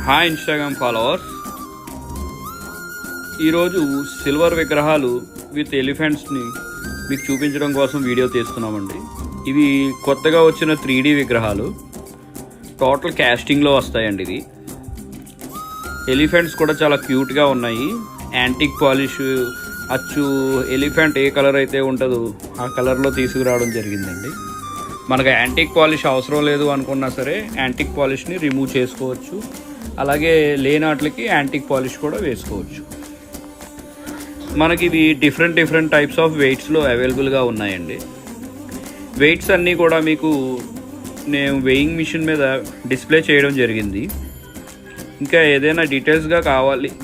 Hi Instagram followers. ఈరోజు silver విగ్రహాలు with ఎలిఫెంట్స్ని మీకు చూపించడం కోసం వీడియో తీస్తున్నామండి. ఇవి కొత్తగా వచ్చిన 3D విగ్రహాలు, టోటల్ క్యాస్టింగ్లో వస్తాయండి. ఇది ఎలిఫెంట్స్ కూడా చాలా క్యూట్గా ఉన్నాయి. యాంటిక్ పాలిష్ అచ్చు ఎలిఫెంట్ ఏ కలర్ అయితే ఉంటుందో ఆ కలర్లో తీసుకురావడం జరిగిందండి. మనకు యాంటిక్ పాలిష్ అవసరం లేదు అనుకున్నా సరే యాంటిక్ పాలిష్ని రిమూవ్ చేసుకోవచ్చు. అలాగే లేనాట్లకి యాంటిక్ పాలిష్ కూడా వేసుకోవచ్చు. మనకి ఇవి డిఫరెంట్ టైప్స్ ఆఫ్ వెయిట్స్లో అవైలబుల్గా ఉన్నాయండి. వెయిట్స్ అన్నీ కూడా మీకు నేను వెయింగ్ మిషన్ మీద డిస్ప్లే చేయడం జరిగింది. ఇంకా ఏదైనా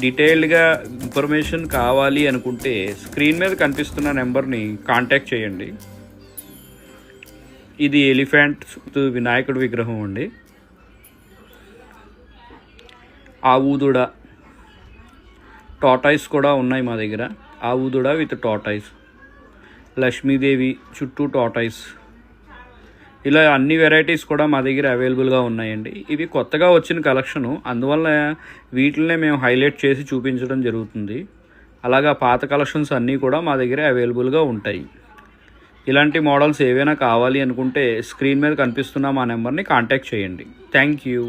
డీటెయిల్డ్గా ఇన్ఫర్మేషన్ కావాలి అనుకుంటే స్క్రీన్ మీద కనిపిస్తున్న నెంబర్ని కాంటాక్ట్ చేయండి. ఇది ఎలిఫెంట్ వినాయకుడి విగ్రహం అండి. ఆవుదుడ టాటాయిస్ కూడా ఉన్నాయి మా దగ్గర. ఆవుదుడ విత్ టాటాయిస్, లక్ష్మీదేవి చుట్టూ టాటాయిస్, ఇలా అన్ని వెరైటీస్ కూడా మా దగ్గర అవైలబుల్గా ఉన్నాయండి. ఇవి కొత్తగా వచ్చిన కలెక్షను, అందువల్ల వీటినే మేము హైలైట్ చేసి చూపించడం జరుగుతుంది. అలాగా పాత కలెక్షన్స్ అన్నీ కూడా మా దగ్గర అవైలబుల్గా ఉంటాయి. ఇలాంటి మోడల్స్ ఏవైనా కావాలి అనుకుంటే స్క్రీన్ మీద కనిపిస్తున్న మా నెంబర్ని కాంటాక్ట్ చేయండి. Thank you.